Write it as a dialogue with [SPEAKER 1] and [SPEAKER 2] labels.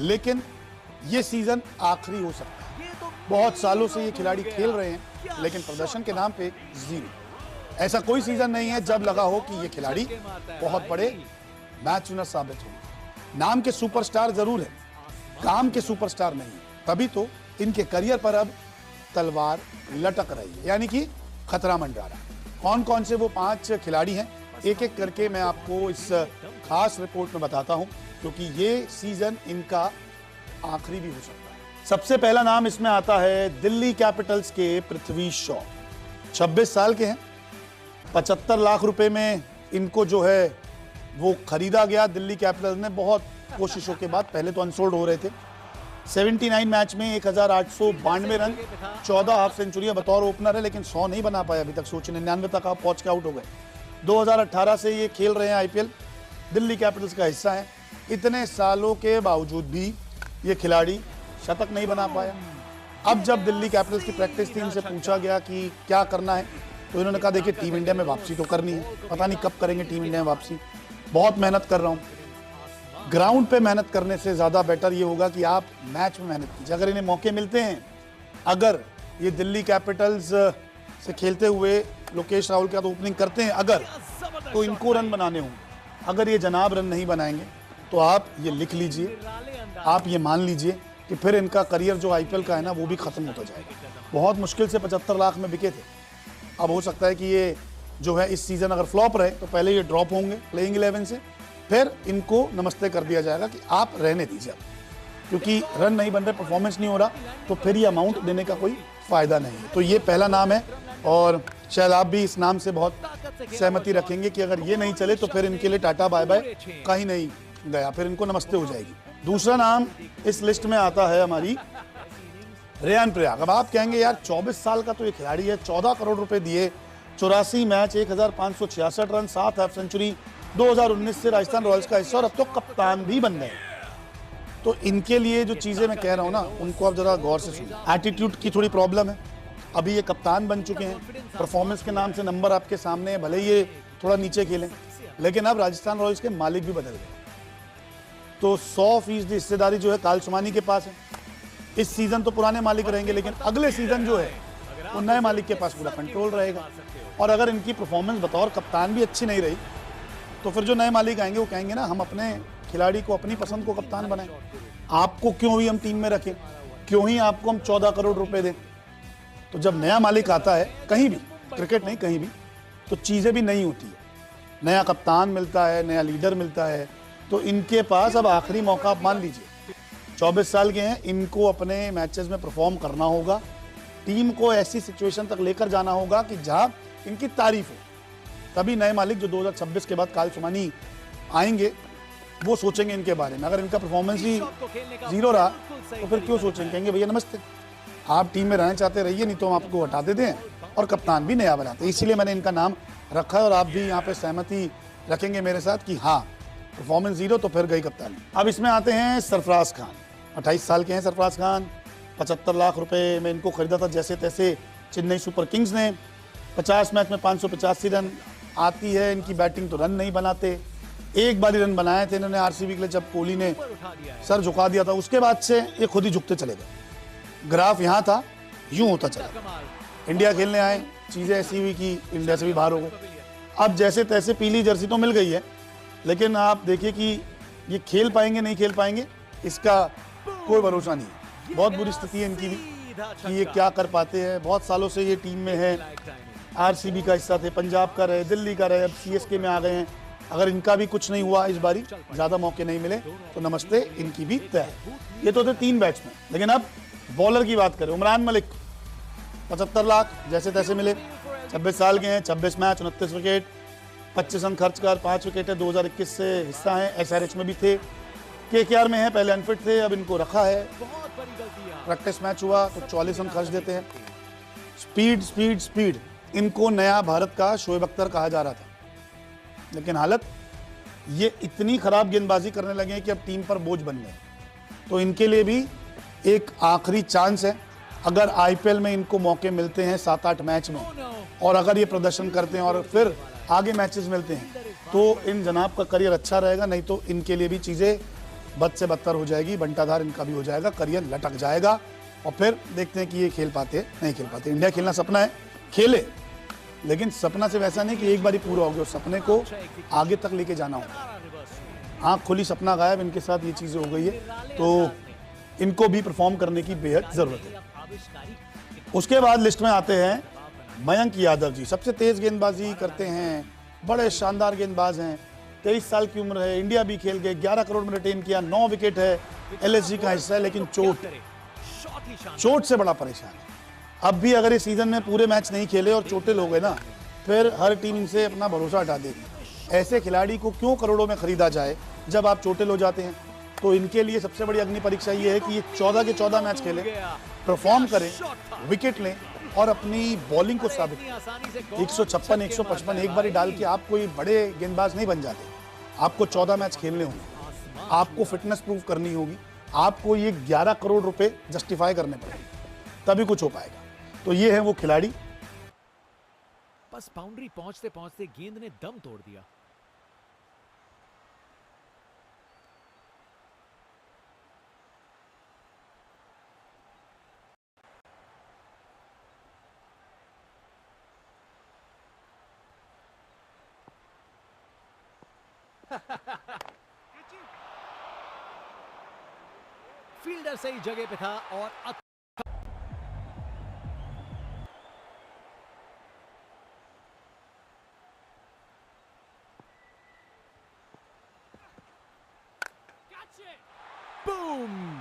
[SPEAKER 1] लेकिन ये सीजन आखिरी हो सकता है। बहुत सालों से ये खिलाड़ी खेल रहे हैं, लेकिन प्रदर्शन के नाम पे जीरो। ऐसा कोई सीजन नहीं है जब लगा हो कि ये खिलाड़ी बहुत बड़े मैच विनर साबित होंगे। नाम के सुपरस्टार जरूर है, काम के सुपरस्टार नहीं। तभी तो इनके करियर पर अब तलवार लटक रही है, यानी कि खतरा मंडरा रहा है। कौन कौन से वो 5 खिलाड़ी हैं, एक एक करके मैं आपको इस खास रिपोर्ट में बताता हूं, क्योंकि ये सीजन इनका आखिरी भी हो सकता है। सबसे पहला नाम इसमें आता है दिल्ली कैपिटल्स के पृथ्वी शॉ। 26 साल के हैं। 75 लाख रुपए में इनको जो है वो खरीदा गया दिल्ली कैपिटल्स ने बहुत कोशिशों के बाद। पहले तो अनसोल्ड हो रहे थे। 79 मैच में 1892 रन, 14 हाफ सेंचुरियां बतौर ओपनर है, लेकिन 100 नहीं बना पाया अभी तक। सोच 99 तक आप पहुंच के आउट हो गए। 2018 से ये खेल रहे हैं आईपीएल, दिल्ली कैपिटल्स का हिस्सा है। इतने सालों के बावजूद भी ये खिलाड़ी शतक नहीं बना पाया। अब जब दिल्ली कैपिटल्स की प्रैक्टिस टीम से पूछा गया कि क्या करना है, तो इन्होंने कहा देखिए टीम इंडिया में वापसी तो करनी है, पता नहीं कब करेंगे टीम इंडिया में वापसी। बहुत मेहनत कर रहा हूँ। ग्राउंड पे मेहनत करने से ज़्यादा बेटर ये होगा कि आप मैच में मेहनत कीजिए। अगर इन्हें मौके मिलते हैं, अगर ये दिल्ली कैपिटल्स से खेलते हुए लोकेश राहुल के साथ ओपनिंग करते हैं अगर, तो इनको रन बनाने होंगे। अगर ये जनाब रन नहीं बनाएंगे तो आप ये लिख लीजिए, आप ये मान लीजिए कि फिर इनका करियर जो आईपीएल का है ना, वो भी खत्म होता जाएगा। बहुत मुश्किल से 75 लाख में बिके थे। अब हो सकता है कि ये जो है इस सीज़न अगर फ्लॉप रहे तो पहले ये ड्रॉप होंगे प्लेइंग 11 से, फिर इनको नमस्ते कर दिया जाएगा कि आप रहने दीजिए अब, क्योंकि रन नहीं बन रहे, परफॉर्मेंस नहीं हो रहा, तो फिर ये अमाउंट देने का कोई फ़ायदा नहीं है। तो ये पहला नाम है, और शायद आप भी इस नाम से बहुत सहमति रखेंगे कि अगर ये नहीं चले तो फिर इनके लिए टाटा बाय बाय कहीं नहीं गया, फिर इनको नमस्ते हो जाएगी। दूसरा नाम इस लिस्ट में आता है हमारी रेयान पराग। अब आप कहेंगे यार 24 साल का तो ये खिलाड़ी है, 14 करोड़ रुपए दिए, 84 मैच, 1566 रन, 7 हाफ सेंचुरी, 2019 से राजस्थान रॉयल्स का हिस्सा, और अब तो कप्तान भी बन गए। तो इनके लिए जो चीज़ें मैं कह रहा हूँ ना, उनको आप ज़रा गौर से सुनिए। एटीट्यूड की थोड़ी प्रॉब्लम है। अभी ये कप्तान बन चुके हैं, परफॉर्मेंस के नाम से नंबर आपके सामने है, भले ही ये थोड़ा नीचे खेलें, लेकिन अब राजस्थान रॉयल्स के मालिक भी बदल गए। तो 100% हिस्सेदारी जो है काल सुमानी के पास है। इस सीज़न तो पुराने मालिक रहेंगे, लेकिन अगले सीज़न जो है वो नए मालिक के पास पूरा कंट्रोल रहेगा। और अगर इनकी परफॉर्मेंस बतौर कप्तान भी अच्छी नहीं रही, तो फिर जो नए मालिक आएंगे वो कहेंगे ना, हम अपने खिलाड़ी को अपनी पसंद को कप्तान बनाएं, आपको क्यों ही हम टीम में रखें, क्यों ही आपको हम 14 करोड़ रुपए दें। तो जब नया मालिक आता है कहीं भी, क्रिकेट नहीं कहीं भी, तो चीज़ें भी नई होती है। नया कप्तान मिलता है, नया लीडर मिलता है, तो इनके पास अब आखिरी मौका आप मान लीजिए। 24 साल के हैं, इनको अपने मैचेस में परफॉर्म करना होगा, टीम को ऐसी सिचुएशन तक लेकर जाना होगा कि जहां इनकी तारीफ हो। तभी नए मालिक जो 2026 के बाद काल सुमानी आएंगे वो सोचेंगे इनके बारे में। अगर इनका परफॉर्मेंस ही जीरो रहा तो फिर क्यों सोचेंगे, कहेंगे भैया नमस्ते, आप टीम में रहना चाहते रहिए, नहीं तो हम आपको हटा देते हैं और कप्तान भी नया बनाते हैं। इसीलिए मैंने इनका नाम रखा है, और आप भी यहाँ पे सहमति रखेंगे मेरे साथ कि हाँ, परफॉर्मेंस जीरो तो फिर गई कप्तानी। अब इसमें आते हैं सरफराज खान। 28 साल के हैं सरफराज खान। 75 लाख रुपए में इनको खरीदा था जैसे तैसे चेन्नई सुपर किंग्स ने। 50 मैच में 585 रन आती है इनकी बैटिंग, तो रन नहीं बनाते। एक बार ही रन बनाए थे इन्होंने आरसीबी के लिए, जब कोहली ने सर झुका दिया था। उसके बाद से ये खुद ही झुकते चले गए। ग्राफ यहाँ था, यूं होता चला। इंडिया खेलने आए, चीज़ें ऐसी हुई कि इंडिया से भी बाहर हो गए। अब जैसे तैसे पीली जर्सी तो मिल गई है, लेकिन आप देखिए कि ये खेल पाएंगे नहीं खेल पाएंगे, इसका कोई भरोसा नहीं है। बहुत बुरी स्थिति है इनकी भी कि ये क्या कर पाते हैं। बहुत सालों से ये टीम में है, आरसीबी का हिस्सा थे, पंजाब का रहे, दिल्ली का रहे, अब सीएसके में आ गए हैं। अगर इनका भी कुछ नहीं हुआ इस बारी, ज़्यादा मौके नहीं मिले, तो नमस्ते इनकी भी तय है। ये तो थे 3 बैट्समैन, लेकिन अब बॉलर की बात करें। उमरान मलिक 75 लाख जैसे तैसे मिले। 26 साल के हैं, 26 मैच, 29 विकेट, 25 रन खर्च कर 5 विकेट है। 2021 से हिस्सा है, एसआरएच में भी थे, केकेआर में है, पहले अनफिट थे, अब इनको रखा है। प्रैक्टिस मैच हुआ तो 44 रन खर्च देते हैं। स्पीड स्पीड स्पीड, इनको नया भारत का शोएब अख्तर कहा जा रहा था, लेकिन हालत ये इतनी खराब गेंदबाजी करने लगे हैं कि अब टीम पर बोझ बन गए। तो इनके लिए भी एक आखिरी चांस है। अगर आईपीएल में इनको मौके मिलते हैं 7-8 मैच में, और अगर ये प्रदर्शन करते हैं और फिर आगे मैचेस मिलते हैं, तो इन जनाब का करियर अच्छा रहेगा। नहीं तो इनके लिए भी चीज़ें बद से बदतर हो जाएगी, बंटाधार इनका भी हो जाएगा, करियर लटक जाएगा और फिर देखते हैं कि ये खेल पाते नहीं खेल पाते। इंडिया खेलना सपना है, खेले, लेकिन सपना से वैसा नहीं कि एक बार ही पूरा हो गया, उस सपने को आगे तक लेके जाना होगा। आँख खुली सपना गायब, इनके साथ ये चीज़ें हो गई है, तो इनको भी परफॉर्म करने की बेहद ज़रूरत है। उसके बाद लिस्ट में आते हैं मयंक यादव जी। सबसे तेज़ गेंदबाजी करते हैं, बड़े शानदार गेंदबाज हैं, 23 साल की उम्र है, इंडिया भी खेल गए, 11 करोड़ में रिटेन किया, 9 विकेट है, LSG का हिस्सा है, लेकिन चोट से बड़ा परेशान है। अब भी अगर इस सीजन में पूरे मैच नहीं खेले और चोटिल हो गए ना, फिर हर टीम इनसे अपना भरोसा हटा देगी। ऐसे खिलाड़ी को क्यों करोड़ों में खरीदा जाए जब आप चोटिल हो जाते हैं? तो इनके लिए सबसे बड़ी अग्नि परीक्षा ये है कि ये 14 के 14 मैच खेलें, परफॉर्म करें, विकेट लें और अपनी बॉलिंग को साबित करें। 156, 155 एक बार ही डाल के आप कोई बड़े गेंदबाज नहीं बन जाते। आपको 14 मैच खेलने होंगे, आपको फिटनेस प्रूव करनी होगी, आपको ये 11 करोड़ रुपए जस्टिफाई करने पड़ेंगे, तभी कुछ हो पाएगा। तो ये है वो खिलाड़ी।
[SPEAKER 2] बस बाउंड्री पहुंचते पहुंचते गेंद ने दम तोड़ दिया। फील्डर सही जगह पे था और बूम।